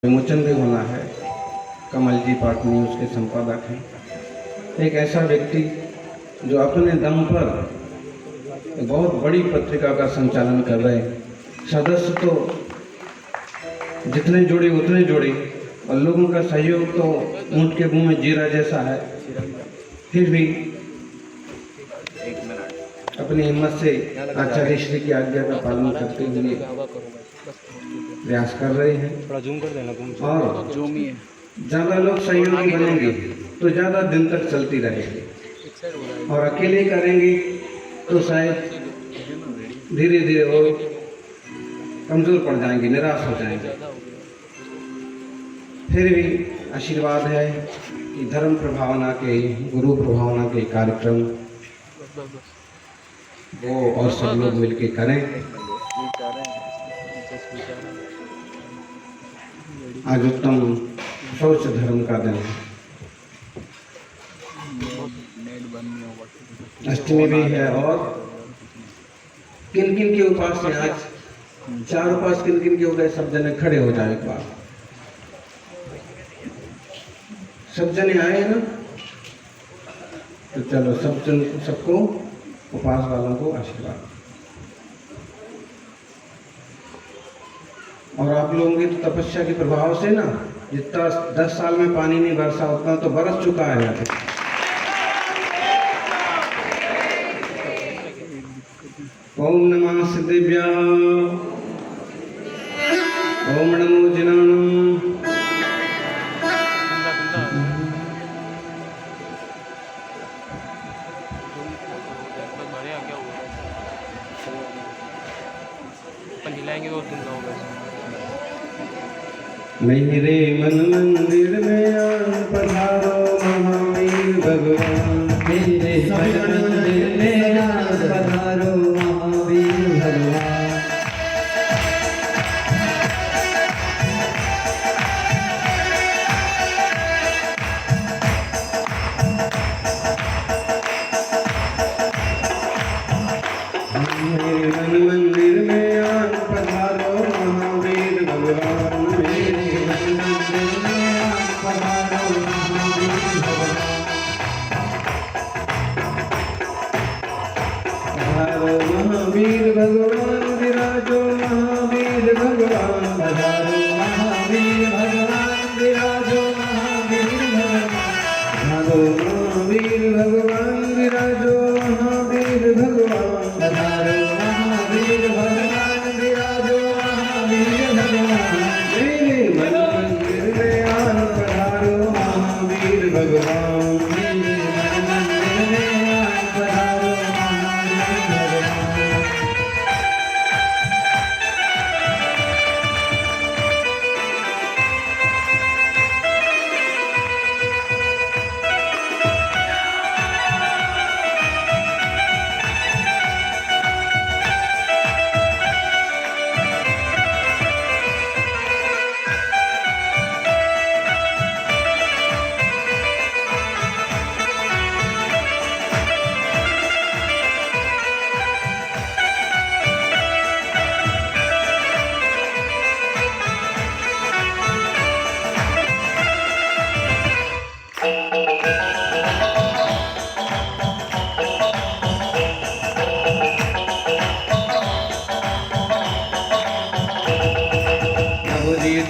विमोचन भी होना है। कमल जी पाठ न्यूज़ के संपादक हैं। एक ऐसा व्यक्ति जो अपने दम पर एक बहुत बड़ी पत्रिका का संचालन कर रहे हैं। सदस्य तो जितने जुड़े उतने जुड़े और लोगों का सहयोग तो ऊँट के मुंह में जीरा जैसा है। फिर भी अपनी हिम्मत से आचार्य श्री की आज्ञा का पालन करते हुए प्रयास कर रहे हैं। और ज़्यादा लोग सहयोगी बनेंगे तो ज़्यादा दिन तक चलती रहेगी, और अकेले करेंगे तो शायद धीरे धीरे वो कमज़ोर पड़ जाएंगे, निराश हो जाएंगे। फिर भी आशीर्वाद है कि धर्म प्रभावना के, गुरु प्रभावना के कार्यक्रम वो और सब लोग मिलके करें। आज उत्तम शौच धर्म का दिन है। अष्टमी भी है। और किन किन के उपास है आज? 4 उपास किन किन के हो गए? सब जने खड़े हो जाए एक बार। सब जने आए ना, तो चलो सबको उपास वालों को आशीर्वाद। और आप लोगों की तो तपस्या के प्रभाव से ना, जितना 10 साल में पानी नहीं बरसा उतना तो बरस चुका है यहाँ पे। ओम नमः सिद्धिभ्याः, ओम नमो जिनानम। मेरे मन मंदिर में आन पधारो महावीर भगवान। मेरे मन मंदिर में आन पधारो महावीर भगवान। मेरे मन मंदिर में आन पधारो महावीर भगवान। महावीर भगवान विराजो, महावीर भगवान पधारो, महावीर भगवान विराजो, महावीर भगवान विराजो, महावीर भगवान पधारो, महावीर भगवान विराजो, महावीर भगवान। मेरे मन मंदिर में आन पधारो महावीर भगवान। मेरे मन मंदिर में आन पधारो महावीर भगवान।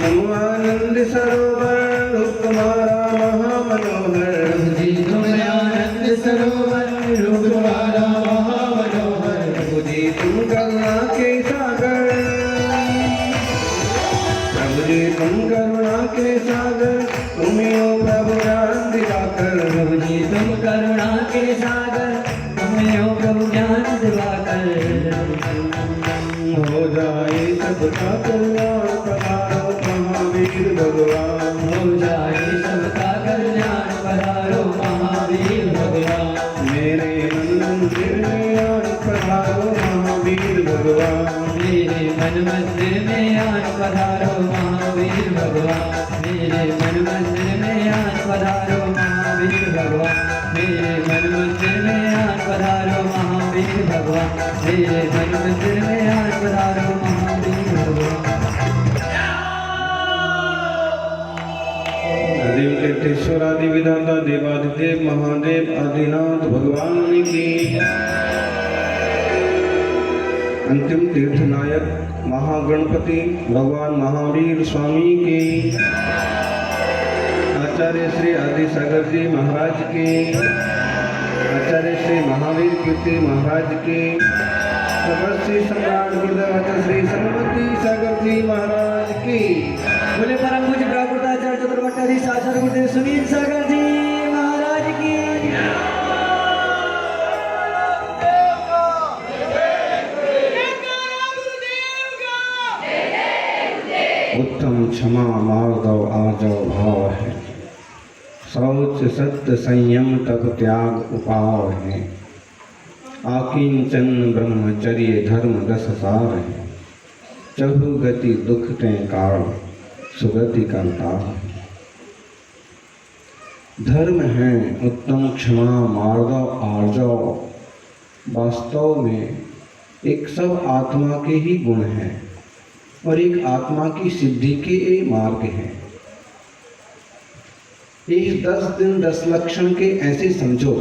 तुम आनंद सरोवर रूप तुम्हारा महामनोहर। जी तुम आनंद सरोवर रूप तुम्हारा महामनोहर। प्रभु जी तुम करुणा के सागर, प्रभु जी तुम करुणा के सागर। तुम हो प्रभु ज्ञान दिवाकर। प्रभु जी तुम करुणा के सागर, तुम हो प्रभु ज्ञान दिवाकर। हो जाए सबका कल्याण पधारो महावीर भगवान। हो जाए सबका कल्याण पधारो महावीर भगवान। मेरे मन मंदिर में आन पधारो महावीर भगवान। मेरे मन मंदिर में आन पधारो महावीर भगवान। मेरे मन मंदिर में आन पधारो महावीर भगवान। मेरे मन मंदिर में आन पधारो महावीर भगवान। मेरे मन मंदिर में आन पधारो महावीर भगवान। जगतेश्वर आदि विधाता देवादिदेव महादेव आदिनाथ भगवान की। अंतिम तीर्थनायक महागणपति भगवान महावीर स्वामी की। आचार्य श्री आदि सागर जी महाराज की। आचार्य श्री महावीर कीर्ति महाराज की। श्री सम्राट गुरुदेव श्री सरस्वती सागर जी महाराज की। बोले परम पूज्य ब्रह्मचार्य चतुर्भट्टाधीश आचार्य गुरुदेव सुनील सागर जी महाराज की। उत्तम क्षमा मार्दव आजव भाव है। शौच सत्य संयम तप त्याग उपाव है। आकिंचन ब्रह्मचर्य धर्म दस सार है। चहु गति दुख ते कारण सुगति करता है। धर्म है उत्तम क्षमा मार्दव आर्जव। वास्तव में एक सब आत्मा के ही गुण हैं और एक आत्मा की सिद्धि के ये मार्ग हैं। इस 10 दिन 10 लक्षण के ऐसे समझो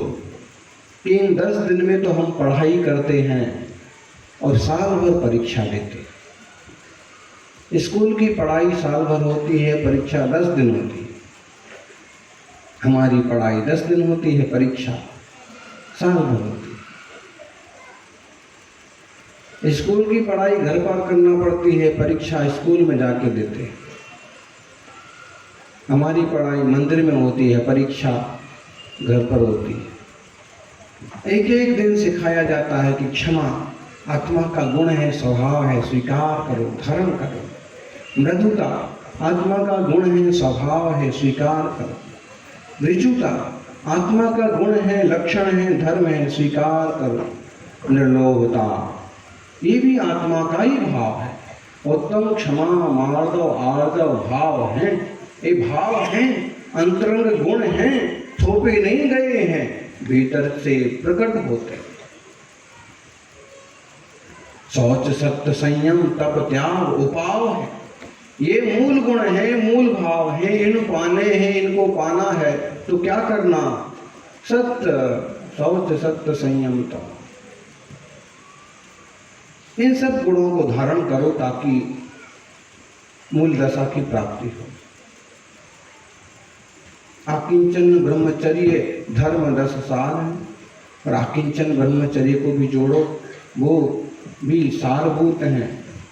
कि इन 10 दिन में तो हम पढ़ाई करते हैं और साल भर परीक्षा देते हैं। स्कूल की पढ़ाई साल भर होती है, परीक्षा 10 दिन होती है। हमारी पढ़ाई 10 दिन होती है, परीक्षा साल भर होती है। स्कूल की पढ़ाई घर पर करना पड़ती है, परीक्षा स्कूल में जाके देते हैं। हमारी पढ़ाई मंदिर में होती है, परीक्षा घर पर होती है। एक एक दिन सिखाया जाता है कि क्षमा आत्मा का गुण है, स्वभाव है, स्वीकार करो, धारण करो। मृदुता आत्मा का गुण है, स्वभाव है, स्वीकार करो। ऋजुता आत्मा का गुण है, लक्षण है, धर्म है, स्वीकार करो। निर्लोभता ये भी आत्मा का ही भाव है। उत्तम क्षमा मार्दव आर्दव भाव हैं। ये भाव हैं, अंतरंग गुण हैं, थोपे नहीं गए हैं, भीतर से प्रकट होते। शौच सत्य संयम तप त्याग उपाव है। ये मूल गुण है, मूल भाव है। इन पाने हैं, इनको पाना है तो क्या करना? सत्य शौच सत्य संयम तप, इन सब गुणों को धारण करो ताकि मूल दशा की प्राप्ति हो। आकिंचन ब्रह्मचर्य धर्म 10 सार है और आकिंचन ब्रह्मचर्य को भी जोड़ो, वो भी सारभूत हैं।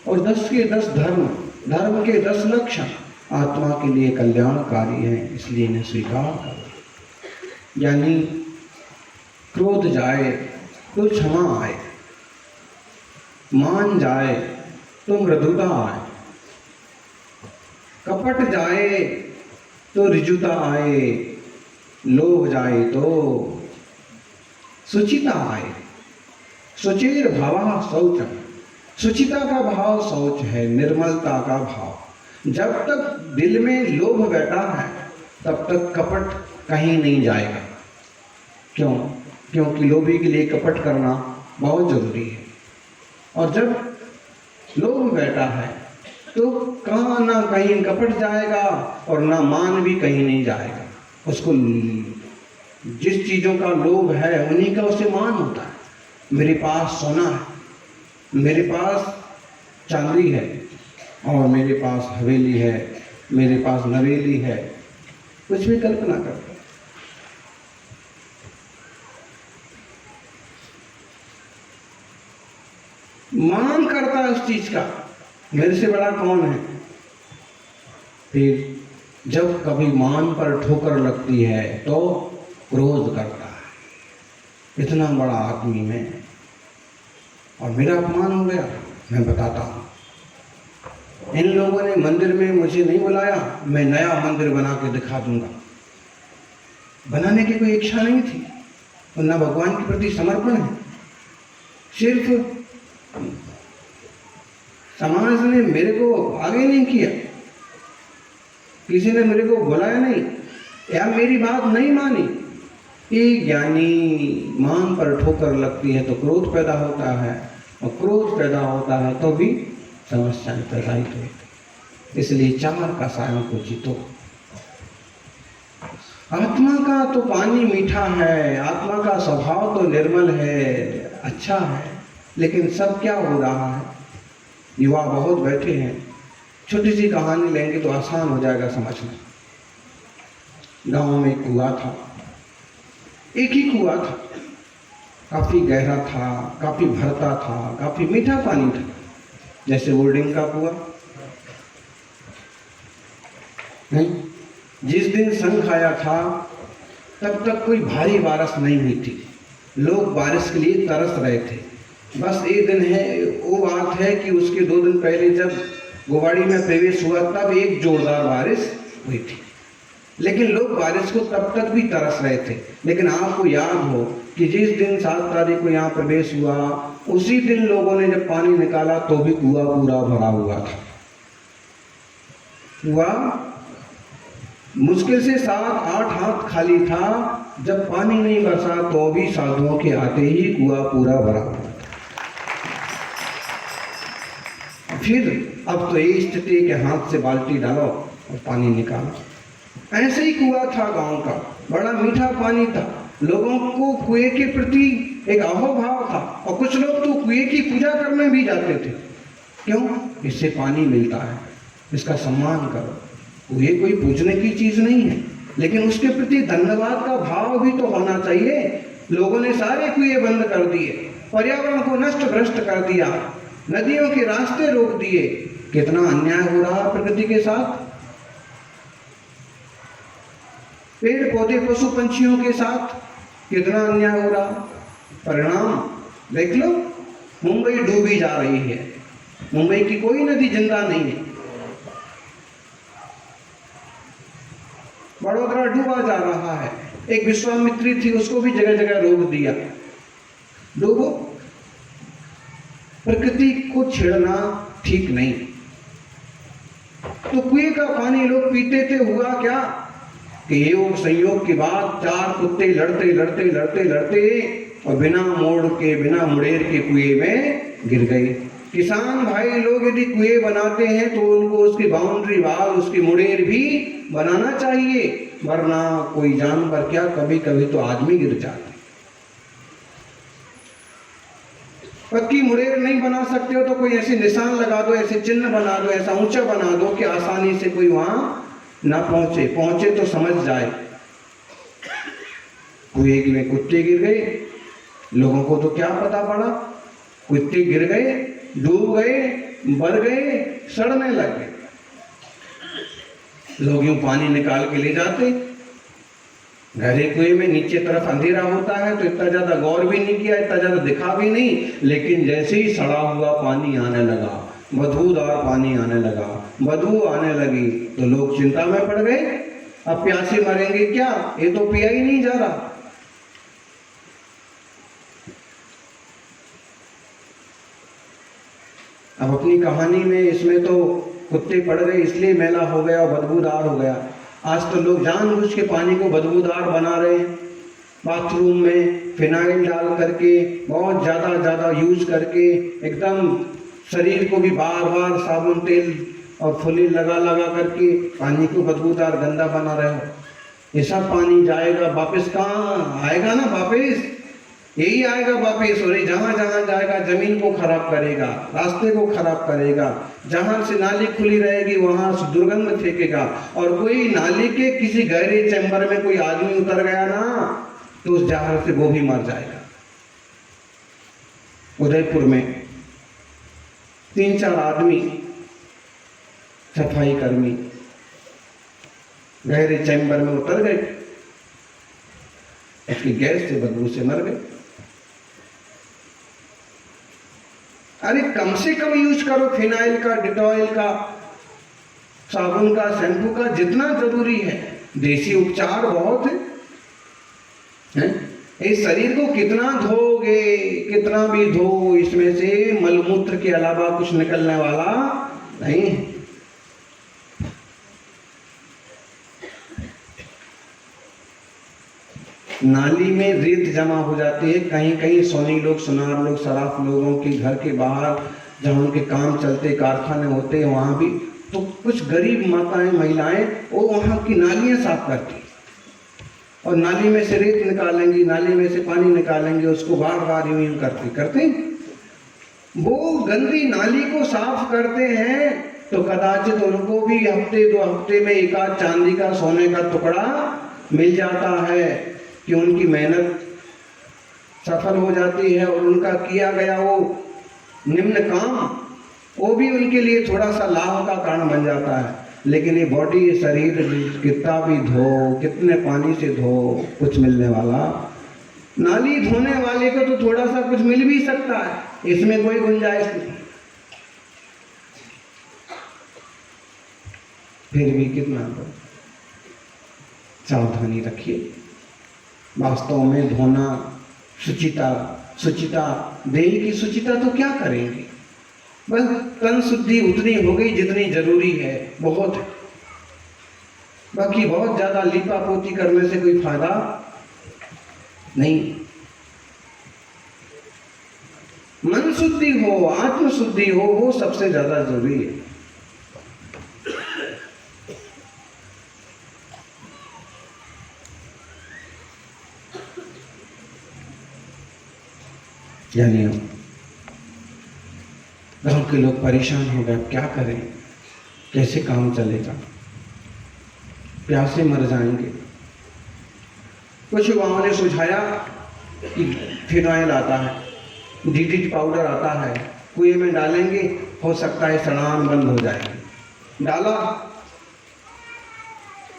और 10 के 10 धर्म, धर्म के 10 लक्षण आत्मा के लिए कल्याणकारी हैं, इसलिए इन्हें स्वीकार करो। यानी क्रोध जाए तो क्षमा आए, मान जाए तो मृदुता आए, कपट जाए तो ऋजुता आए, लोभ जाए तो शुचिता आए। शुचिर भावा शौच, शुचिता का भाव शौच है, निर्मलता का भाव। जब तक दिल में लोभ बैठा है तब तक कपट कहीं नहीं जाएगा। क्यों? क्योंकि लोभी के लिए कपट करना बहुत जरूरी है। और जब लोभ बैठा है तो कहाँ ना कहीं कपट जाएगा और ना मान भी कहीं नहीं जाएगा। उसको जिस चीज़ों का लोभ है उन्हीं का उसे मान होता है। मेरे पास सोना है, मेरे पास चांदी है, और मेरे पास हवेली है, मेरे पास नवेली है, कुछ भी कल्पना करते। मान करता है उस चीज का, मेरे से बड़ा कौन है। फिर जब कभी मान पर ठोकर लगती है तो क्रोध करता है, इतना बड़ा आदमी मैं और मेरा अपमान हो गया। मैं बताता हूँ, इन लोगों ने मंदिर में मुझे नहीं बुलाया, मैं नया मंदिर बना के दिखा दूंगा। बनाने की कोई इच्छा नहीं थी और न भगवान के प्रति समर्पण है। सिर्फ समाज ने मेरे को आगे नहीं किया, किसी ने मेरे को बुलाया नहीं या मेरी बात नहीं मानी। एक ज्ञानी मान पर ठोकर लगती है तो क्रोध पैदा होता है, और क्रोध पैदा होता है तो भी समस्याएं प्रसारित होती। इसलिए 4 कसायों को जीतो। आत्मा का तो पानी मीठा है, आत्मा का स्वभाव तो निर्मल है, अच्छा है, लेकिन सब क्या हो रहा है? युवा बहुत बैठे हैं, छोटी सी कहानी लेंगे तो आसान हो जाएगा समझना। गांव में एक कुआं था, एक ही कुआं था, काफी गहरा था, काफी भरता था, काफी मीठा पानी था, जैसे बोर्डिंग का कुआं। नहीं, जिस दिन शंख आया था तब तक कोई भारी बारिश नहीं हुई थी, लोग बारिश के लिए तरस रहे थे। बस एक दिन है, वो बात है कि उसके 2 दिन पहले जब गोवाड़ी में प्रवेश हुआ तब एक जोरदार बारिश हुई थी, लेकिन लोग बारिश को तब तक भी तरस रहे थे। लेकिन आपको याद हो कि जिस दिन 7 तारीख को यहाँ प्रवेश हुआ, उसी दिन लोगों ने जब पानी निकाला तो भी कुआं पूरा भरा हुआ था। कुआं मुश्किल से 7-8 हाथ खाली था। जब पानी नहीं बरसा तो भी साधुओं के आते ही कुआं पूरा भरा हुआ था। फिर अब तो ये स्थिति के हाथ से बाल्टी डालो और पानी निकालो। ऐसे ही कुआं था गांव का, बड़ा मीठा पानी था, लोगों को कुएं के प्रति एक अहोभाव था, और कुछ लोग तो कुएं की पूजा करने भी जाते थे। क्यों? इससे पानी मिलता है, इसका सम्मान करो। कुएं कोई पूजने की चीज नहीं है, लेकिन उसके प्रति धन्यवाद का भाव भी तो होना चाहिए। लोगों ने सारे कुएं बंद कर दिए, पर्यावरण को नष्ट भ्रष्ट कर दिया, नदियों के रास्ते रोक दिए। कितना अन्याय हो रहा प्रकृति के साथ, पेड़ पौधे पशु पंछियों के साथ कितना अन्याय हो रहा। परिणाम देख लो, मुंबई डूबी जा रही है, मुंबई की कोई नदी जिंदा नहीं है। बड़ोदरा डूबा जा रहा है, एक विश्वामित्री थी, उसको भी जगह जगह रोक दिया। डूबो, प्रकृति को छेड़ना ठीक नहीं। तो कुएं का पानी लोग पीते थे, हुआ क्या कि योग संयोग के बाद 4 कुत्ते लड़ते लड़ते लड़ते लड़ते और बिना मोड़ के, बिना मुड़ेर के कुएं में गिर गए। किसान भाई लोग यदि कुएं बनाते हैं तो उनको उसकी बाउंड्री वाल, उसकी मुड़ेर भी बनाना चाहिए, वरना कोई जानवर क्या, कभी कभी तो आदमी गिर जाते। पक्की मुड़ेर नहीं बना सकते हो तो कोई ऐसे निशान लगा दो, ऐसे चिन्ह बना दो, ऐसा ऊंचा बना दो कि आसानी से कोई वहां ना पहुंचे तो समझ जाए। कुएं में कुत्ते गिर गए, लोगों को तो क्या पता पड़ा, कुत्ते गिर गए, डूब गए, मर गए, सड़ने लग गए। लोग यूं पानी निकाल के ले जाते। गहरे कुएं में नीचे तरफ अंधेरा होता है तो इतना ज्यादा गौर भी नहीं किया, इतना ज्यादा दिखा भी नहीं, लेकिन जैसे ही सड़ा हुआ पानी आने लगा, बदबूदार पानी आने लगा, बदबू आने लगी तो लोग चिंता में पड़ गए। अब प्यासे मरेंगे क्या, ये तो पिया ही नहीं जा रहा। अब अपनी कहानी में इसमें तो कुत्ते पड़ गए इसलिए मैला हो गया और बदबूदार हो गया। आज तो लोग जानबूझ के पानी को बदबूदार बना रहे हैं, बाथरूम में फिनाइल डाल करके, बहुत ज़्यादा यूज करके, एकदम शरीर को भी बार बार साबुन तेल और फुली लगा करके पानी को बदबूदार गंदा बना रहे हो। ये सब पानी जाएगा वापस, कहाँ आएगा ना वापस, यही आएगा वापस। और जहाँ जहाँ जाएगा जमीन को खराब करेगा, रास्ते को खराब करेगा, जहाँ से नाली खुली रहेगी वहाँ से दुर्गंध फेंकेगा। और कोई नाली के किसी गहरे चैम्बर में कोई आदमी उतर गया ना तो उस जहर से वो भी मर जाएगा। उदयपुर में 3-4 आदमी सफाई कर्मी गहरे चैम्बर में उतर गए, उसकी गैस से बदबू से मर गए। अरे कम से कम यूज करो फिनाइल का, डिटॉइल का, साबुन का, शैम्पू का, जितना जरूरी है। देसी उपचार बहुत है। इस शरीर को कितना धोगे, कितना भी धो, इसमें से मलमूत्र के अलावा कुछ निकलने वाला नहीं। नाली में रेत जमा हो जाती है, कहीं कहीं सोनी लोग, सुनार लोग, सराफ लोगों के घर के बाहर जहाँ उनके काम चलते, कारखाने होते हैं, वहाँ भी तो कुछ गरीब माताएं, महिलाएं वो वहाँ की नालियाँ साफ करती, और नाली में से रेत निकालेंगी, नाली में से पानी निकालेंगे, उसको बार बार यूं यूं करते करते वो गंदी नाली को साफ करते हैं, तो कदाचित उनको भी हफ्ते 2 हफ्ते में एक आध चांदी का सोने का टुकड़ा मिल जाता है कि उनकी मेहनत सफल हो जाती है और उनका किया गया वो निम्न काम वो भी उनके लिए थोड़ा सा लाभ का कारण बन जाता है। लेकिन ये बॉडी, ये शरीर कितना भी धो, कितने पानी से धो, कुछ मिलने वाला, नाली धोने वाले को तो थोड़ा सा कुछ मिल भी सकता है, इसमें कोई गुंजाइश नहीं। फिर भी कितना सावधानी रखिए। वास्तव में धोना, शुचिता देह की शुचिता तो क्या करेंगे, बस तन शुद्धि उतनी हो गई जितनी जरूरी है, बहुत है। बाकी बहुत ज्यादा लीपा पोती करने से कोई फायदा नहीं। मन शुद्धि हो, आत्म शुद्धि हो, वो सबसे ज्यादा जरूरी है। यानी गांव के लोग परेशान हो गए, क्या करें, कैसे काम चलेगा, प्यासे मर जाएंगे। कुछ युवाओं ने सुझाया कि फिनॉइल आता है, डीडीटी पाउडर आता है, कुएं में डालेंगे, हो सकता है सड़ान बंद हो जाएगी। डाला,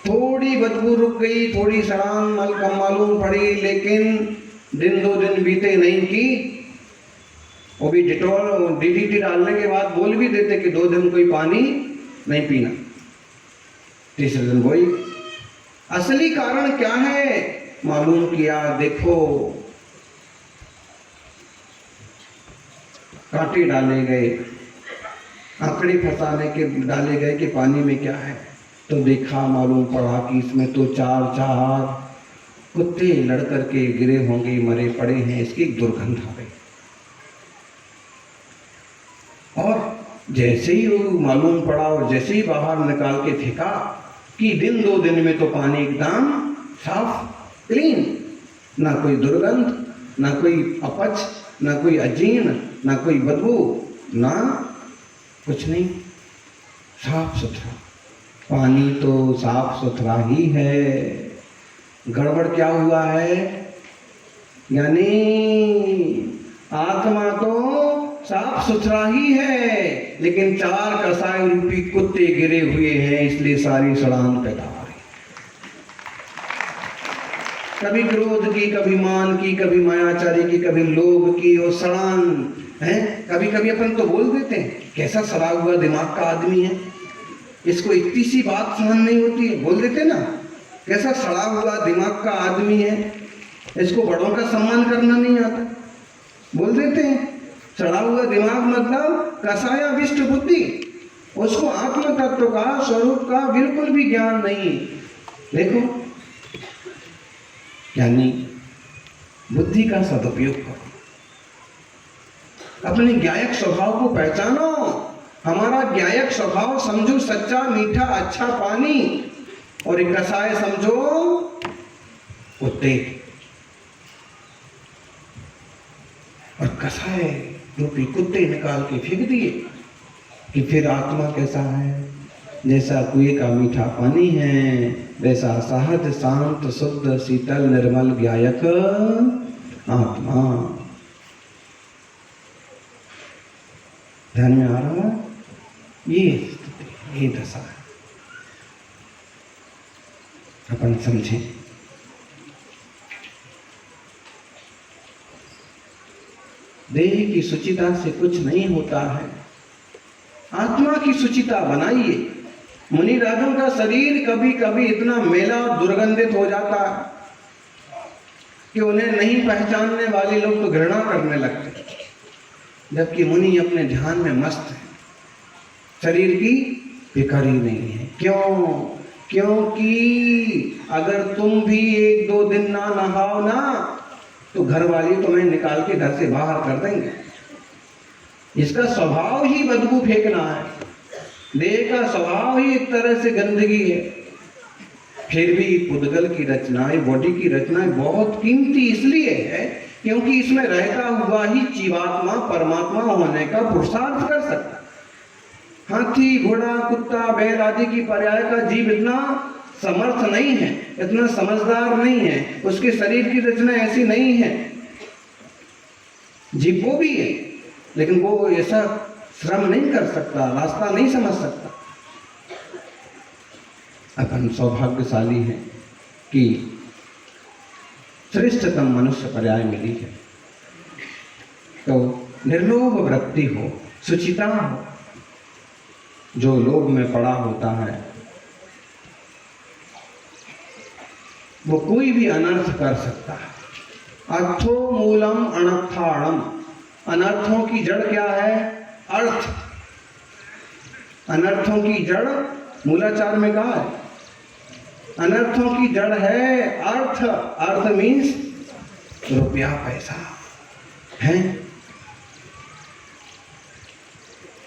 थोड़ी बदबू रुक गई, थोड़ी सड़ान कम मालूम पड़ी, लेकिन दिन 2 दिन बीते नहीं की वो भी डिटॉल डीडीटी डालने के बाद बोल भी देते कि 2 दिन कोई पानी नहीं पीना। तीसरे दिन वही। असली कारण क्या है मालूम किया, देखो कांटे डाले गए, आंकड़े फंसाने के डाले गए कि पानी में क्या है, तो देखा मालूम पड़ा कि इसमें तो 4 कुत्ते लड़ करके गिरे होंगे, मरे पड़े हैं, इसकी दुर्गंध आ गई। और जैसे ही वो मालूम पड़ा और जैसे ही बाहर निकाल के फेंका कि दिन 2 दिन में तो पानी एकदम साफ, क्लीन, ना कोई दुर्गंध, ना कोई अपच, ना कोई अजीर्ण, ना कोई बदबू, ना कुछ नहीं, साफ सुथरा पानी तो साफ सुथरा ही है। गड़बड़ क्या हुआ है, यानी आत्मा तो साफ सुथरा ही है, लेकिन 4 कसाई रूपी कुत्ते गिरे हुए हैं, इसलिए सारी सड़ान पैदा हो रही। कभी क्रोध की, कभी मान की, कभी मायाचारी की, कभी लोभ की, और सड़ान है। कभी कभी अपन तो बोल देते हैं कैसा सड़ा हुआ दिमाग का आदमी है, इसको इतनी सी बात सहन नहीं होती है, बोल देते ना, कैसा सड़ा हुआ दिमाग का आदमी है, इसको बड़ों का सम्मान करना नहीं आता, बोल देते हैं। सड़ा हुआ दिमाग मतलब कसाया विष्ट बुद्धि, उसको आत्म तत्व का, स्वरूप का बिल्कुल भी ज्ञान नहीं। देखो, यानी बुद्धि का सदुपयोग करो, अपने ज्ञायक स्वभाव को पहचानो। हमारा ज्ञायक स्वभाव समझो सच्चा, मीठा, अच्छा पानी, और एक कसाय समझो कुत्ते। और कसाय रूपी कुत्ते निकाल के फेंक दिए कि फिर आत्मा कैसा है, जैसा कुएं का मीठा पानी है, वैसा सहज शांत शुद्ध शीतल निर्मल ज्ञायक आत्मा। ध्यान में आ रहा है? ये दशा है, अपन समझें। देह की शुचिता से कुछ नहीं होता है, आत्मा की शुचिता बनाइए। मुनि राजों का शरीर कभी कभी इतना मैला और दुर्गंधित हो जाता है कि उन्हें नहीं पहचानने वाले लोग तो घृणा करने लगते, जबकि मुनि अपने ध्यान में मस्त है, शरीर की फिक्र ही नहीं है। क्यों? क्योंकि अगर तुम भी 1-2 दिन ना नहाओ ना, तो घर वाली तुम्हें निकाल के घर से बाहर कर देंगे। इसका स्वभाव ही बदबू फेंकना है, देह का स्वभाव ही एक तरह से गंदगी है। फिर भी पुद्गल की रचनाएं, बॉडी की रचनाएं बहुत कीमती इसलिए है क्योंकि इसमें रहता हुआ ही जीवात्मा परमात्मा होने का पुरुषार्थ कर सकता है। हाथी, घोड़ा, कुत्ता, बैल आदि की पर्याय का जीव इतना समर्थ नहीं है, इतना समझदार नहीं है, उसके शरीर की रचना ऐसी नहीं है। जीव वो भी है लेकिन वो ऐसा श्रम नहीं कर सकता, रास्ता नहीं समझ सकता। अपन सौभाग्यशाली हैं कि श्रेष्ठतम मनुष्य पर्याय मिली है। तो निर्लोभ वृत्ति हो, सुचिता हो, जो लोभ में पड़ा होता है वो कोई भी अनर्थ कर सकता है। अर्थो मूलम अनर्थाणम, अनर्थों की जड़ क्या है? अर्थ। अनर्थों की जड़ मूलाचार में कहा है, अनर्थों की जड़ है अर्थ। अर्थ मीन्स रुपया पैसा है।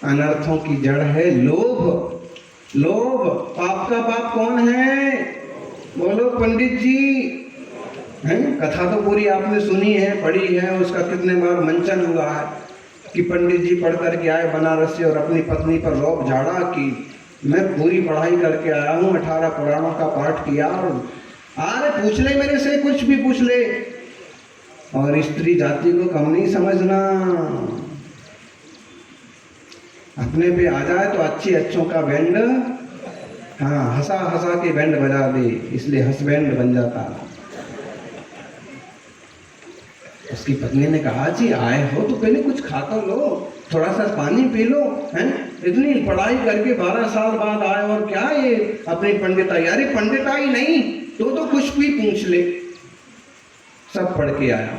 अनर्थों की जड़ है लोभ। लोभ। पाप का पाप कौन है? बोलो पंडित जी। हैं? कथा तो पूरी आपने सुनी है, पढ़ी है, उसका कितने बार मंचन हुआ है कि पंडित जी पढ़ करके आए बनारस से और अपनी पत्नी पर रौब झाड़ा कि मैं पूरी पढ़ाई करके आया हूँ, 18 पुराणों का पाठ किया। और अरे पूछ ले मेरे से, कुछ भी पूछ ले। और स्त्री जाति को कम नहीं समझना, अपने पे आ जाए तो अच्छी अच्छों का बैंड, हाँ, हंसा हंसा के बैंड बजा दे, इसलिए हंसबैंड बन जाता। उसकी पत्नी ने कहा जी आए हो तो पहले कुछ खा तो लो, थोड़ा सा पानी पी लो, हैं? इतनी पढ़ाई करके 12 साल बाद आए और क्या ये अपनी पंडिताई? अरे पंडिताई नहीं तो कुछ भी पूछ ले, सब पढ़ के आया।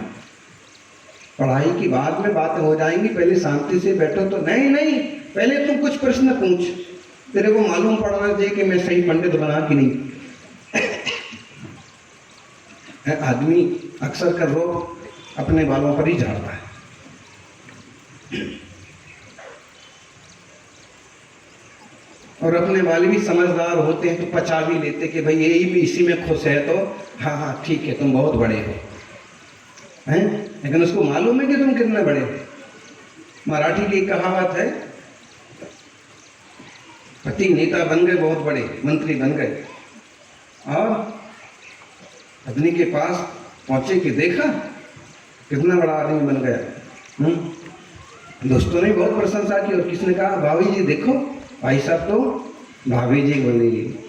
पढ़ाई की बाद में बातें हो जाएंगी, पहले शांति से बैठो। तो नहीं नहीं, पहले तुम कुछ प्रश्न पूछ, तेरे को मालूम पड़ना चाहिए कि मैं सही पंडित बना कि नहीं। आदमी अक्सर कर रोग अपने बालों पर ही झाड़ता है। और अपने वाले भी समझदार होते हैं तो पचा भी लेते कि भाई यही भी इसी में खुश है, तो हाँ हाँ ठीक है, तुम बहुत बड़े हो, हैं? लेकिन उसको मालूम है कि तुम कितने बड़े हो। मराठी की एक कहावत है, पति नेता बन गए, बहुत बड़े मंत्री बन गए, और पत्नी के पास पहुंचे कि देखा कितना बड़ा आदमी बन गया। दोस्तों ने बहुत प्रशंसा की और किसने कहा भाभी जी देखो, भाई साहब तो भाभी जी बोली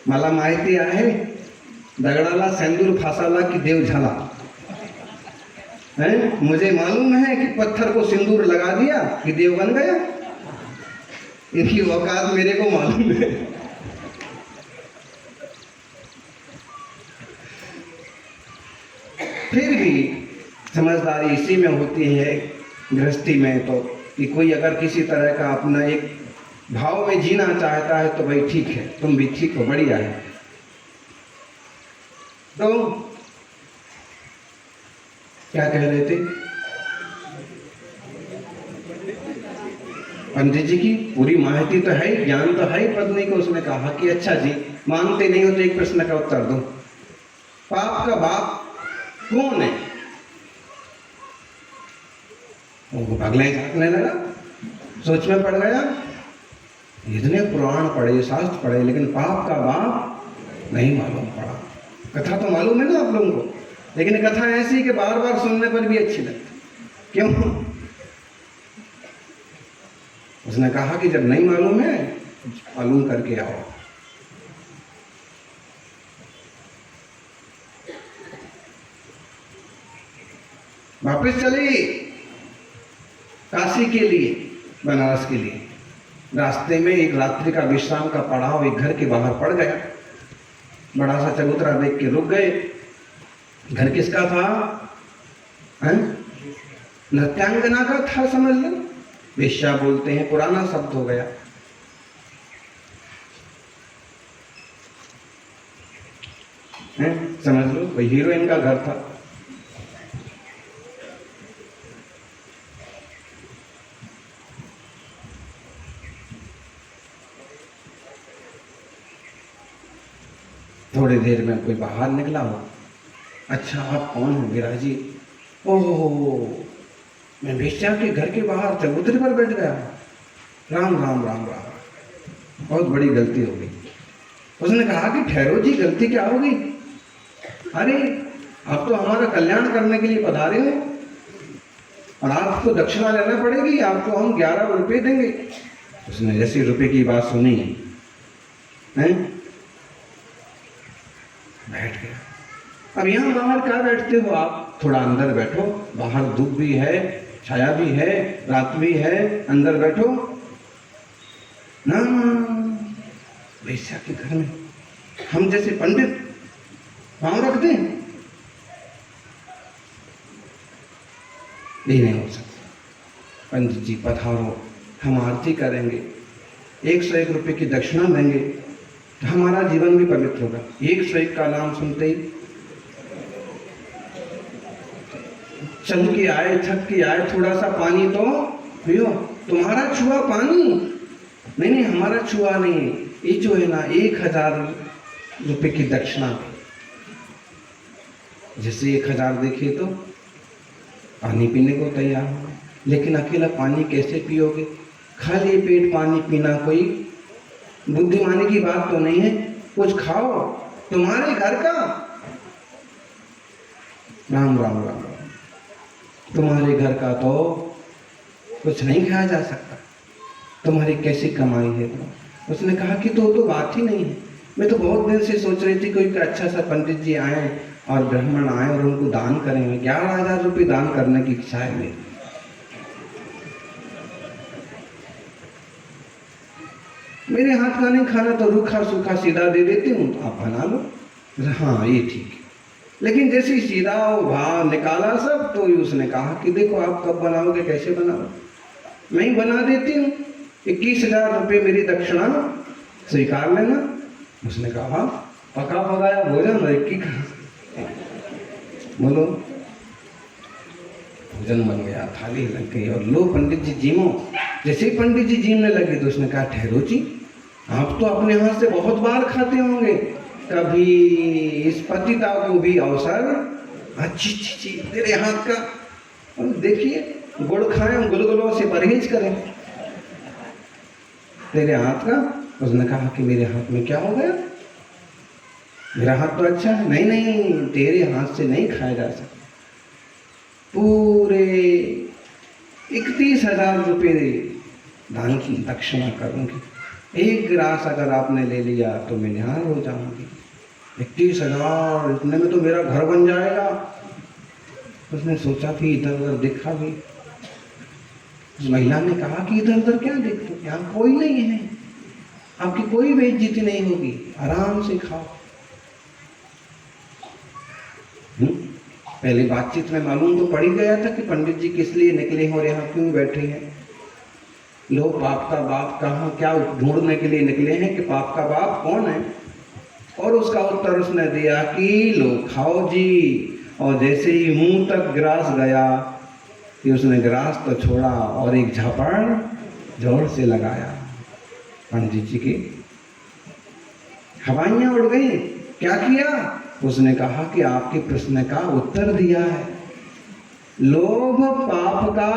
मला माहिती आहे दगडाला सेंदूर फासाला की देव झाला। हैं? मुझे मालूम है कि पत्थर को सिंदूर लगा दिया कि देव बन गया। इनकी औकात मेरे को मालूम है। फिर भी समझदारी इसी में होती है गृहस्थी में, तो कि कोई अगर किसी तरह का अपना एक भाव में जीना चाहता है तो भाई ठीक है, तुम भी ठीक हो, बढ़िया है। तो क्या कह रहे थे? पंडित जी की पूरी माहिती तो है, ज्ञान तो है। पत्नी को उसने कहा कि अच्छा जी मानते नहीं हो तो एक प्रश्न का उत्तर दो, पाप का बाप कौन है? वो भगले झाँकने लगा, सोच में पड़ गया। इतने पुराण पढ़े, शास्त्र पढ़े, लेकिन पाप का बाप नहीं मालूम पड़ा। कथा तो मालूम है ना आप लोगों को, लेकिन कथा ऐसी कि बार बार सुनने पर भी अच्छी लगती। क्यों? उसने कहा कि जब नहीं मालूम है मालूम करके आओ। वापस चली काशी के लिए, बनारस के लिए। रास्ते में एक रात्रि का विश्राम का पड़ाव एक घर के बाहर पड़ गया। बड़ा सा चबूतरा देख के रुक गए। घर किसका था? नृत्यांगना का था, समझ लो। वेश्या बोलते हैं, पुराना शब्द हो गया। समझ लो, कोई हीरोइन का घर था। थोड़ी देर में कोई बाहर निकला हो। अच्छा आप कौन हो गिराजी? ओह मैं बेश्या के घर के बाहर चबूतरे पर बैठ गया। राम राम राम राम, बहुत बड़ी गलती हो गई। उसने कहा कि ठहरो जी, गलती क्या हो गई? अरे आप तो हमारा कल्याण करने के लिए पधारे हो और आपको दक्षिणा लेना पड़ेगी, आपको हम 11 रुपये देंगे। उसने जैसे रुपये की बात सुनी हैं, बैठ गया। अब यहाँ बाहर क्या बैठते हो आप? थोड़ा अंदर बैठो, बाहर धूप भी है, छाया भी है, रात भी है, अंदर बैठो ना। वेश्या के घर में हम जैसे पंडित पाँव रख दें, ये नहीं हो सकता। पंडित जी पधारो, हम आरती करेंगे, 101 रुपये की दक्षिणा देंगे तो हमारा जीवन भी पवित्र होगा। 101 का नाम सुनते ही चल के आए, थक के आए, थोड़ा सा पानी तो पियो। तुम्हारा छुआ पानी? नहीं नहीं, हमारा छुआ नहीं, ये जो है ना 1000 रुपये की दक्षिणा। जैसे 1000 देखे तो पानी पीने को तैयार हो, लेकिन अकेला पानी कैसे पियोगे? खाली पेट पानी पीना कोई बुद्धिमानी की बात तो नहीं है। कुछ खाओ, तुम्हारे घर का। राम राम राम, तुम्हारे घर का तो कुछ नहीं खाया जा सकता, तुम्हारी कैसी कमाई है? उसने कहा कि तो बात ही नहीं है। मैं तो बहुत दिन से सोच रही थी कोई अच्छा सा पंडित जी आए और ब्राह्मण आए और उनको दान करेंगे। 11,000 रुपये दान करने की इच्छा है मेरी। मेरे हाथ का नहीं खाना तो रूखा सूखा सीधा दे देती हूँ, तो आप बना लो। हाँ ये ठीक है। लेकिन जैसे सीधा भाव निकाला सब, तो उसने कहा कि देखो आप कब बनाओगे, कैसे बनाओगे? मैं ही बना देती हूँ, 21,000 रुपये मेरी दक्षिणा स्वीकार लेना। उसने कहा पका पकाया भोजन और 21 बोलो भोजन बन गया, थाली लग गई और लो पंडित जी जीमो। जैसे ही पंडित जी जीमने लगे तो उसने कहा ठहरो जी, आप तो अपने हाथ से बहुत बार खाते होंगे, कभी इस पतिता को भी अवसर। अच्छी ची तेरे हाथ का, और देखिए गुड़ खाएं, गुलगुलों से परहेज करें। तेरे हाथ का? उसने कहा कि मेरे हाथ में क्या हो गया? मेरा हाथ तो अच्छा है। नहीं नहीं, तेरे हाथ से नहीं खाया जा सकता। पूरे 31,000 रुपये दान की दक्षिणा करूंगी। एक गिलास अगर आपने ले लिया तो मैं निहार हो जाऊंगी। 31,000, इतने में तो मेरा घर बन जाएगा। उसने सोचा भी, इधर उधर देखा भी। उस महिला ने कहा कि इधर उधर क्या देखते हो, यहाँ कोई नहीं है, आपकी कोई बेइज्जती नहीं होगी, आराम से खाओ। पहले बातचीत में मालूम तो पड़ ही गया था कि पंडित जी किस लिए निकले हैं और यहाँ क्यों बैठे हैं। लोग पाप का बाप कहाँ क्या ढूंढने के लिए निकले हैं कि पाप का बाप कौन है? और उसका उत्तर उसने दिया कि लो खाओ जी। और जैसे ही मुंह तक गिलास गया कि उसने गिलास तो छोड़ा और एक झापड़ जोर से लगाया। पंडित जी की हवाइयाँ उड़ गई। क्या किया? उसने कहा कि आपके प्रश्न का उत्तर दिया है। लोभ पाप का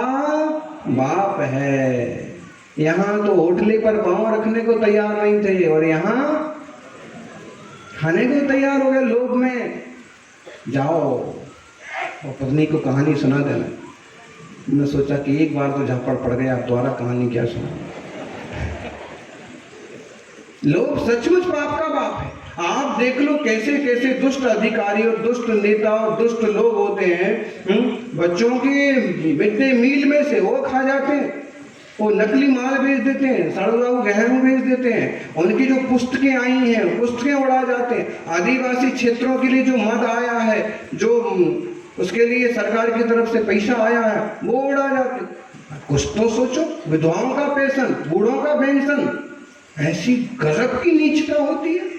बाप है। यहाँ तो होटले पर पाँव रखने को तैयार नहीं थे और यहाँ खाने को तैयार हो गए लोभ में। जाओ और पत्नी को कहानी सुना देना। मैं सोचा कि एक बार तो झापड़ पड़ गया, अब दोबारा कहानी क्या सुना। लोभ सचमुच पाप का बाप है। आप देख लो कैसे कैसे दुष्ट अधिकारी और दुष्ट नेता और दुष्ट लोग होते हैं। बच्चों के मिड डे मील में से वो खा जाते हैं, वो नकली माल बेच देते हैं, सड़ुआऊ गेहूं बेच देते हैं, उनकी जो पुस्तकें आई हैं पुस्तकें उड़ा जाते हैं। आदिवासी क्षेत्रों के लिए जो मद आया है, जो उसके लिए सरकार की तरफ से पैसा आया है, वो उड़ा जाते। कुछ तो सोचो, विधवाओं का पेंशन, बूढ़ों का पेंशन, ऐसी गजब की नीचता होती है।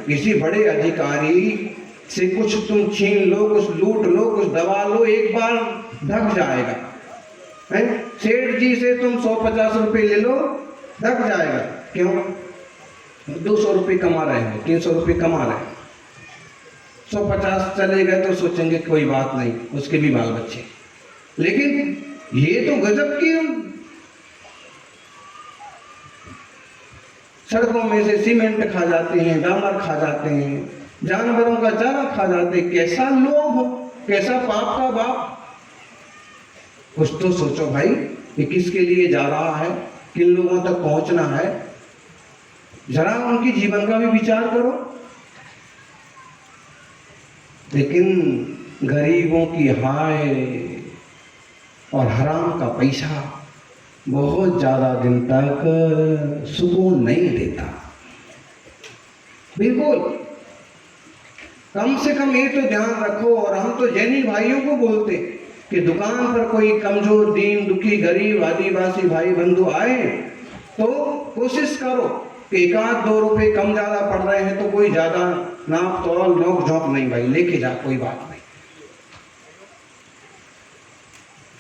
किसी बड़े अधिकारी से कुछ तुम छीन लो, कुछ लूट लो, कुछ दबा लो, एक बार ढक जाएगा। सेठ जी से तुम 150 रुपये ले लो, ढक जाएगा। क्यों? 200 रुपये कमा रहे हैं, 300 रुपये कमा रहे हैं, 150 चले गए तो सोचेंगे कोई बात नहीं, उसके भी बाल बच्चे। लेकिन ये तो गजब की, सड़कों में से सीमेंट खा जाते हैं, डामर खा जाते हैं, जानवरों का चारा खा जाते हैं। कैसा लोभ, कैसा पाप का बाप। कुछ तो सोचो भाई कि किसके लिए जा रहा है, किन लोगों तक पहुंचना है, जरा उनके जीवन का भी विचार करो। लेकिन गरीबों की हाय और हराम का पैसा बहुत ज्यादा दिन तक सुकून नहीं देता। बिल्कुल, कम से कम ये तो ध्यान रखो। और हम तो जैनी भाइयों को बोलते कि दुकान पर कोई कमजोर, दीन दुखी, गरीब, आदिवासी भाई बंधु आए तो कोशिश करो कि 1-2 रुपए कम ज्यादा पड़ रहे हैं तो कोई ज्यादा नाप तोल नोक झोंक नहीं भाई, लेके जा, कोई बात नहीं।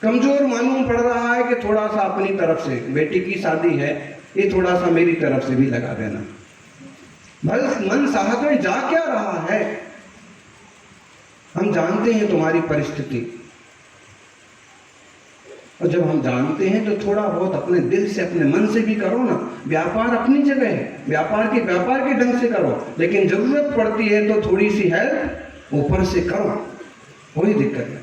कमजोर मालूम पड़ रहा है कि थोड़ा सा अपनी तरफ से, बेटी की शादी है, ये थोड़ा सा मेरी तरफ से भी लगा देना। भाई मन साहब में जा क्या रहा है, हम जानते हैं तुम्हारी परिस्थिति। और जब हम जानते हैं तो थोड़ा बहुत अपने दिल से, अपने मन से भी करो ना। व्यापार अपनी जगह है, व्यापार के ढंग से करो, लेकिन जरूरत पड़ती है तो थोड़ी सी हेल्प ऊपर से करो, कोई दिक्कत नहीं।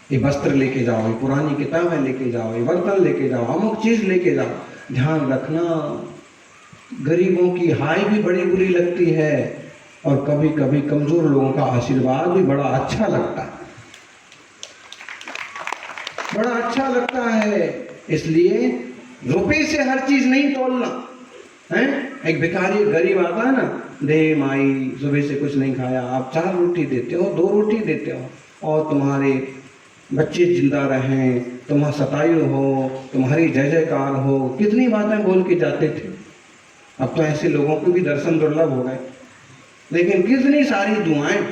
ये वस्त्र लेके जाओ, ये पुरानी किताबें लेके जाओ, ये बर्तन लेके जाओ, अमुक चीज लेके जाओ। ध्यान रखना, गरीबों की हाय भी बड़ी बुरी लगती है और कभी कभी कमजोर लोगों का आशीर्वाद भी बड़ा अच्छा लगता है, बड़ा अच्छा लगता है। इसलिए रुपए से हर चीज नहीं तोलना है। एक भिखारी गरीब आता है ना, दे माई सुबह से कुछ नहीं खाया, आप 4 रोटी देते हो, 2 रोटी देते हो, और तुम्हारे बच्चे जिंदा रहें, तुम्हारा सतायु हो, तुम्हारी जय जयकार हो, कितनी बातें बोल के जाते थे। अब तो ऐसे लोगों को भी दर्शन दुर्लभ हो गए। लेकिन कितनी सारी दुआएं,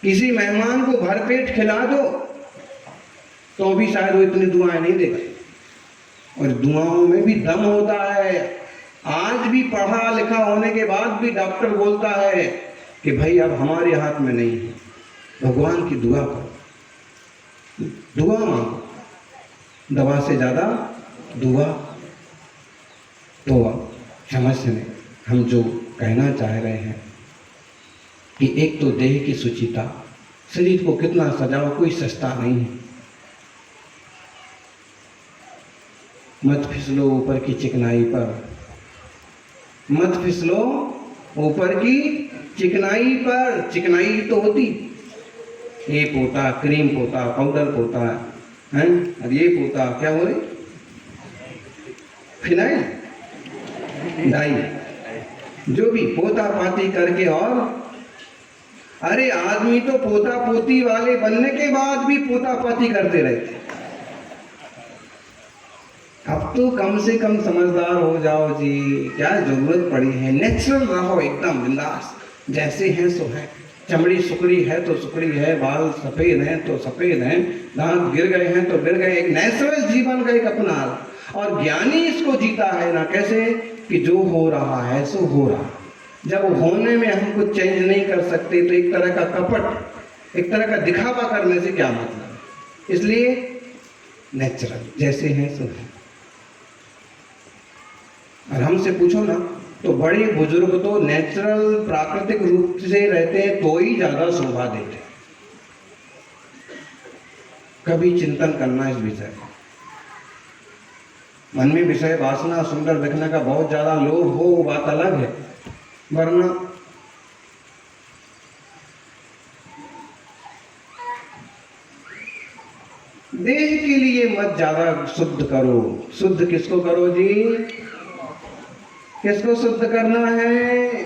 किसी मेहमान को भरपेट खिला दो तो भी शायद वो इतनी दुआएं नहीं देगा। और दुआओं में भी दम होता है। आज भी पढ़ा लिखा होने के बाद भी डॉक्टर बोलता है कि भाई अब हमारे हाथ में नहीं है, भगवान की दुआ करो, दुआ मांगो, दवा से ज्यादा दुआ। तो समझ से नहीं, हम जो कहना चाह रहे हैं कि एक तो देह की सुचिता, शरीर को कितना सजाओ, कोई सस्ता नहीं है। मत फिसलो ऊपर की चिकनाई पर, मत फिसलो ऊपर की चिकनाई पर। चिकनाई तो होती, ये पोता, क्रीम पोता, पाउडर पोता है, और ये पोता क्या हो रही, फिनाइल, डाई, जो भी पोता पाती करके। और अरे आदमी तो पोता पोती वाले बनने के बाद भी पोता पाती करते रहते। अब तो कम से कम समझदार हो जाओ जी, क्या जरूरत पड़ी है। नेचुरल रहो, एकदम बिंदास, जैसे हैं सो है। चमड़ी सुकड़ी है तो सुकड़ी है, बाल सफेद हैं तो सफेद हैं, दांत गिर गए हैं तो गिर गए। एक नेचुरल जीवन का एक अपना। और ज्ञानी इसको जीता है ना, कैसे कि जो हो रहा है सो हो रहा। जब होने में हम कुछ चेंज नहीं कर सकते तो एक तरह का कपट, एक तरह का दिखावा करने से क्या मतलब। इसलिए नेचुरल, जैसे हैं सो है। और हमसे पूछो ना तो बड़े बुजुर्ग तो नेचुरल प्राकृतिक रूप से रहते हैं तो ही ज्यादा शोभा देते हैं। कभी चिंतन करना इस विषय को। मन में विषय वासना, सुंदर दिखने का बहुत ज्यादा लोभ हो, वो बात अलग है, वरना देह के लिए मत ज्यादा शुद्ध करो। शुद्ध किसको करो जी, किसको शुद्ध करना है,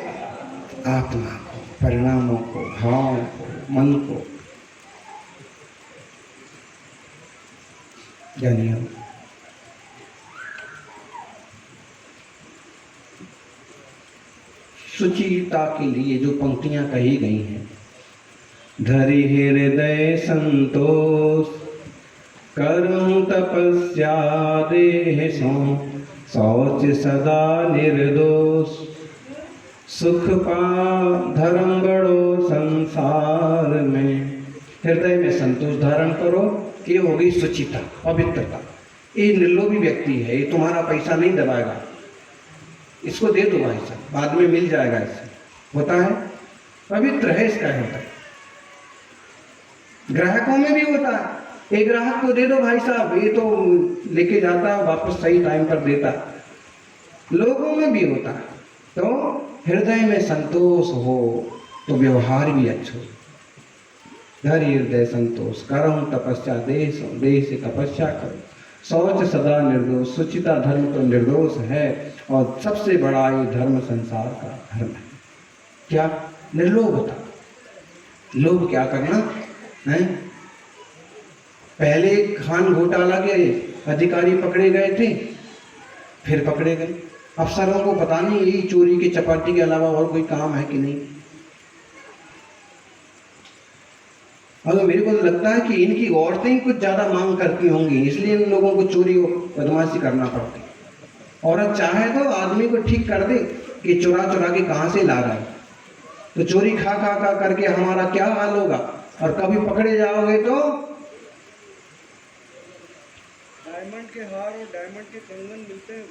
आत्मा को, परिणामों को, भाव को, मन को। जानिए सुचिता के लिए जो पंक्तियां कही गई हैं, धरि हृदय संतोष करूं तपस्या देह सो शौच सदा निर्दोष सुख पा धर्म बड़ो संसार में। हृदय में संतोष धारण करो, ये हो गई सुचिता, पवित्रता। ये निर्लोभी व्यक्ति है, ये तुम्हारा पैसा नहीं दबाएगा, इसको दे दो भाई साहब, बाद में मिल जाएगा। इससे होता है, पवित्र है इसका हृदय। ग्राहकों में भी होता है, एक ग्राहक को दे दो भाई साहब, ये तो लेके जाता है वापस सही टाइम पर देता। लोगों में भी होता है। तो हृदय में संतोष हो तो व्यवहार भी अच्छा हो। धैर्य हृदय संतोष, करम तपस्या देश, देश से तपस्या करो, शौच सदा निर्दोष। सुचिता धर्म तो निर्दोष है और सबसे बड़ा ये धर्म संसार का धर्म है। क्या? निर्लोभता। लोभ क्या करना है? पहले खान घोटाला के अधिकारी पकड़े गए थे, फिर पकड़े गए। अफसरों को पता नहीं यही चोरी की चपाटी के अलावा और कोई काम है कि नहीं। और मेरे को लगता है कि इनकी औरतें ही कुछ ज्यादा मांग करती होंगी, इसलिए इन लोगों को चोरी बदमाशी करना पड़ती। औरत चाहे तो आदमी को ठीक कर दे कि चुरा चुरा के कहाँ से ला रहा है, तो चोरी खा खा खा करके हमारा क्या हाल होगा। और कभी पकड़े जाओगे तो डायमंड के हार और डायमंड के कंगन मिलते हैं,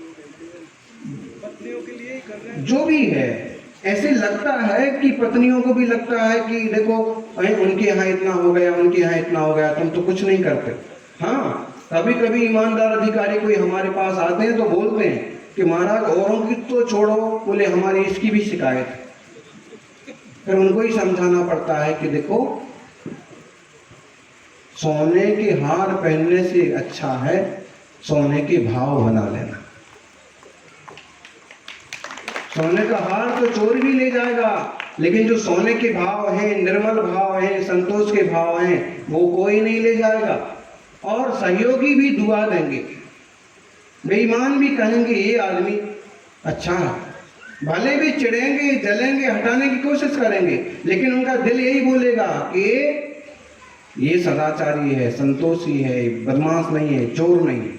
पत्नियों के लिए ही कर रहे हैं। जो भी है, ऐसे लगता है कि पत्नियों को भी लगता है कि देखो उनके यहाँ इतना हो गया, उनके यहाँ इतना हो गया, तुम तो कुछ नहीं करते। हाँ, कभी कभी ईमानदार अधिकारी कोई हमारे पास आते हैं तो बोलते हैं कि महाराज औरों की तो छोड़ो, बोले हमारी इसकी भी शिकायत है। फिर उनको ही समझाना पड़ता है कि देखो, सोने के हार पहनने से अच्छा है सोने के भाव बना लेना। सोने का हार तो चोर भी ले जाएगा, लेकिन जो सोने के भाव हैं, निर्मल भाव हैं, संतोष के भाव हैं, वो कोई नहीं ले जाएगा। और सहयोगी भी दुआ देंगे, बेईमान भी कहेंगे ये आदमी अच्छा है, भले भी चिढ़ेंगे, जलेंगे, हटाने की कोशिश करेंगे, लेकिन उनका दिल यही बोलेगा कि ये सदाचारी है, संतोषी है, बदमाश नहीं है, चोर नहीं है।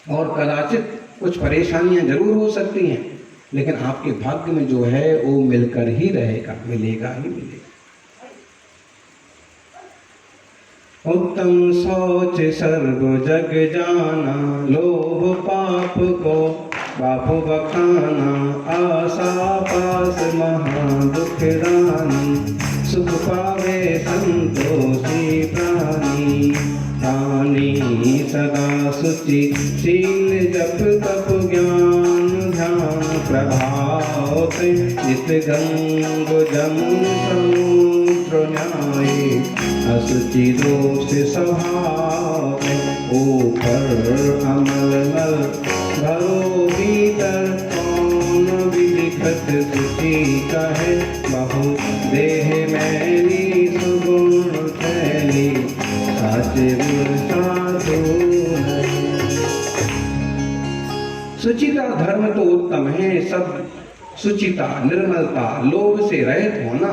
और कदाचित कुछ परेशानियां जरूर हो सकती हैं, लेकिन आपके भाग्य में जो है वो मिलकर ही रहेगा, मिलेगा ही मिलेगा। उत्तम सोच सर्व जग जाना, लोभ पाप को बाप बखाना, आशा पास महा दुख दानी, सुख पावे संतोषी प्राणी, प्राणी सदा शुचि शील जप तप ज्ञान ध्यान प्रभाव, जित गंग जमुन समुद्र न्याय, असुचि दोष स्वभाव, ऊपर अमल नल घरो भीतर, कौन विलिखत सुचि कहे, बहु देह मैली सुगुण थैली, साचे गुण साधु। सुचिता धर्म तो उत्तम है, सब सुचिता, निर्मलता, लोभ से रहित होना,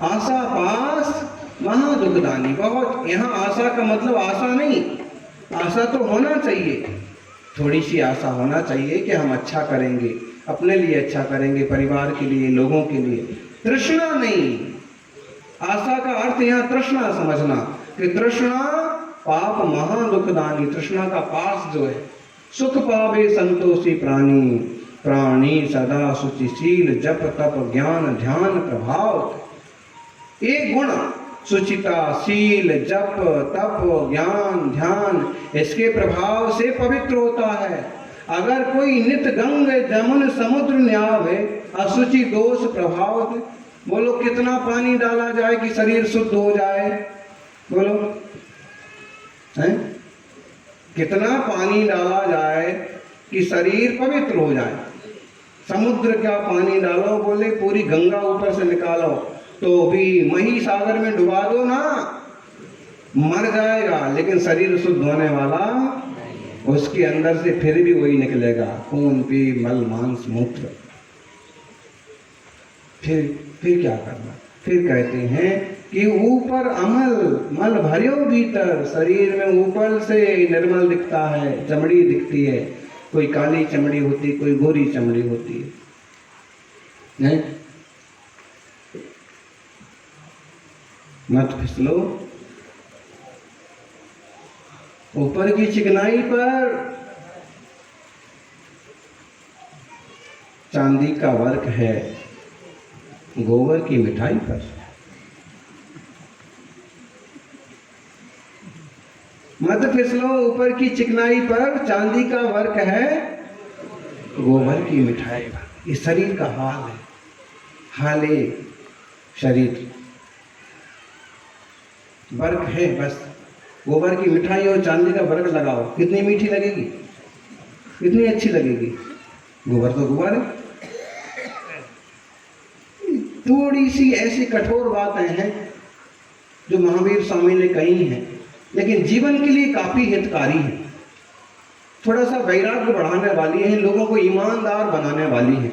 आशा पास महा दुखदानी। बहुत यहाँ आशा का मतलब आशा नहीं, आशा तो होना चाहिए, थोड़ी सी आशा होना चाहिए कि हम अच्छा करेंगे, अपने लिए अच्छा करेंगे, परिवार के लिए, लोगों के लिए। तृष्णा नहीं, आशा का अर्थ यहाँ तृष्णा समझना कि तृष्णा पाप महा दुखदानी। तृष्णा का पास जो है, सुख पावे संतोषी प्राणी, प्राणी सदा शुचिशील जप तप ज्ञान ध्यान प्रभाव। एक गुण सुचिता, शील, जप तप ज्ञान ध्यान, इसके प्रभाव से पवित्र होता है। अगर कोई नित गंग जमुन समुद्र न्यावे, अशुचि दोष प्रभाव, बोलो कितना पानी डाला जाए कि शरीर शुद्ध हो जाए? बोलो हैं? कितना पानी डाला जाए कि शरीर पवित्र हो जाए? समुद्र का पानी डालो, बोले पूरी गंगा ऊपर से निकालो तो भी मही सागर में डुबा दो ना, मर जाएगा, लेकिन शरीर शुद्ध होने वाला उसके अंदर से फिर भी वही निकलेगा, खून पी मल मांस मूत्र। फिर क्या करना? फिर कहते हैं कि ऊपर अमल मल भरियो भीतर, शरीर में ऊपर से निर्मल दिखता है, चमड़ी दिखती है, कोई काली चमड़ी होती, कोई गोरी चमड़ी होती है, नहीं? मत फिसलो। ऊपर की चिकनाई पर चांदी का वर्क है, गोबर की मिठाई पर। मत फिसलो ऊपर की चिकनाई पर, चांदी का वर्क है, गोबर की मिठाई पर। ये शरीर का हाल है, हाले शरीर वर्क है बस। गोबर की मिठाई और चांदी का वर्क लगाओ, कितनी मीठी लगेगी, कितनी अच्छी लगेगी। गोबर तो गोबर है। थोड़ी सी ऐसी कठोर बातें हैं जो महावीर स्वामी ने कही हैं, लेकिन जीवन के लिए काफी हितकारी है। थोड़ा सा वैराग्य बढ़ाने वाली है, लोगों को ईमानदार बनाने वाली है,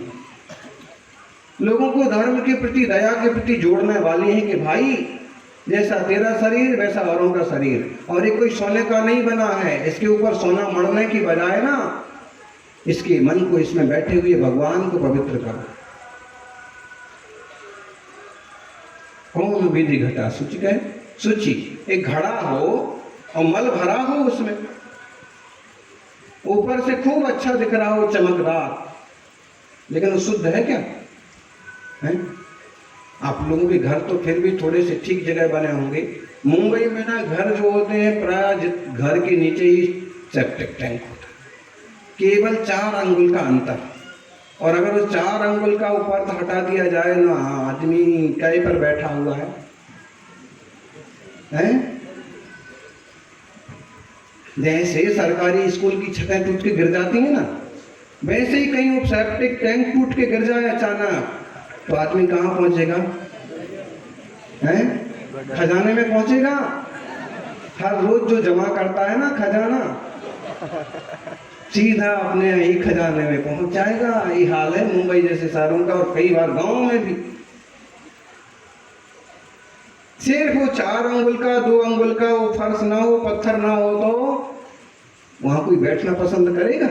लोगों को धर्म के प्रति, दया के प्रति जोड़ने वाली है कि भाई जैसा तेरा शरीर वैसा औरों का शरीर, और ये कोई सोने का नहीं बना है, इसके ऊपर सोना मढ़ने की बजाय ना इसके मन को, इसमें बैठे हुए भगवान को पवित्र करो। कौन विधि घटा शुचि कहे, शुचि एक घड़ा हो और मल भरा हो, उसमें ऊपर से खूब अच्छा दिख रहा हो, चमकदार, लेकिन वो शुद्ध है क्या है? आप लोगों के घर तो फिर भी थोड़े से ठीक जगह बने होंगे। मुंबई में ना घर जो होते हैं प्राय घर के नीचे ही सेप्टिक टैंक होता है, केवल 4 अंगुल का अंतर, और अगर उस 4 अंगुल का ऊपर हटा दिया जाए ना, आदमी कई पर बैठा हुआ है, हैं? जैसे सरकारी स्कूल की छतें टूट के गिर जाती हैं ना, वैसे ही कहीं सेप्टिक टैंक टूट के गिर जाए अचानक, तो आदमी कहाँ पहुंचेगा, हैं? खजाने में पहुंचेगा। हर रोज जो जमा करता है ना खजाना, सीधा अपने ही खजाने में पहुंच जाएगा। ये हाल है मुंबई जैसे शहरों का, और कई बार गांव में भी। सिर्फ वो 4 अंगुल का, 2 अंगुल का वो फर्श ना हो, पत्थर ना हो, तो वहां कोई बैठना पसंद करेगा?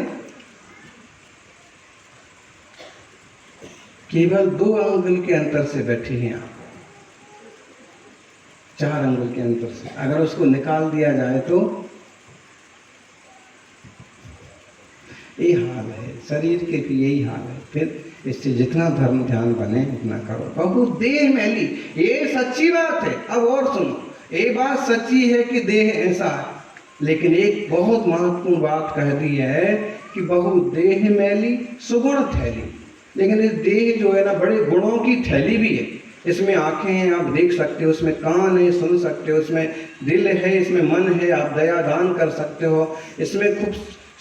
केवल 2 अंगुल के अंतर से बैठे हैं आप, 4 अंगुल के अंतर से अगर उसको निकाल दिया जाए तो यही हाल है, शरीर के भी यही हाल है। फिर इससे जितना धर्म ध्यान बने उतना करो। बहुत देह मैली, ये सच्ची बात है। अब और सुनो, ये बात सच्ची है कि देह ऐसा है, लेकिन एक बहुत महत्वपूर्ण बात कह दी है कि बहुत देह मैली सुगुण थैली। लेकिन इस देह जो है ना, बड़े गुणों की थैली भी है। इसमें आंखें हैं, आप देख सकते हो, इसमें कान है, सुन सकते हो, इसमें दिल है, इसमें मन है, आप दया दान कर सकते हो, इसमें खूब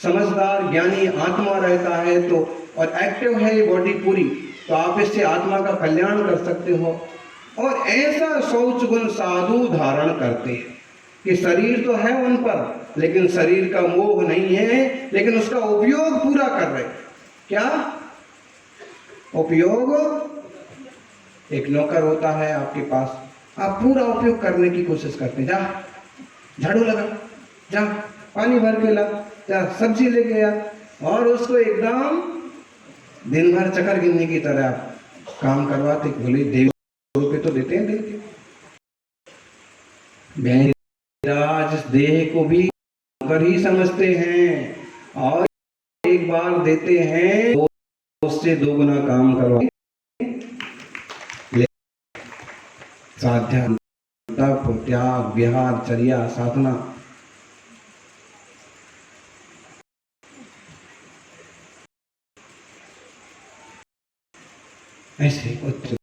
समझदार ज्ञानी आत्मा रहता है, तो और एक्टिव है ये बॉडी पूरी, तो आप इससे आत्मा का कल्याण कर सकते हो। और ऐसा शौच गुण साधु धारण करते हैं कि शरीर तो है उन पर, लेकिन शरीर का मोह नहीं है, लेकिन उसका उपयोग पूरा कर रहे। क्या उपयोग? एक नौकर होता है आपके पास, आप पूरा उपयोग करने की कोशिश करते हैं। जा झाड़ू लगा, जा पानी भर के ला, जा सब्जी लेके आ, और उसको एकदम दिन भर चक्कर गिनने की तरह आप काम करवाते। बोले ₹100 तो देते हैं दिन के। राज देह को भी नौकर ही समझते हैं, और एक बार देते हैं तो उससे 2 गुना काम करवा। साध्या, तप, त्याग, विहार, चर्या, साधना, ऐसे उच्च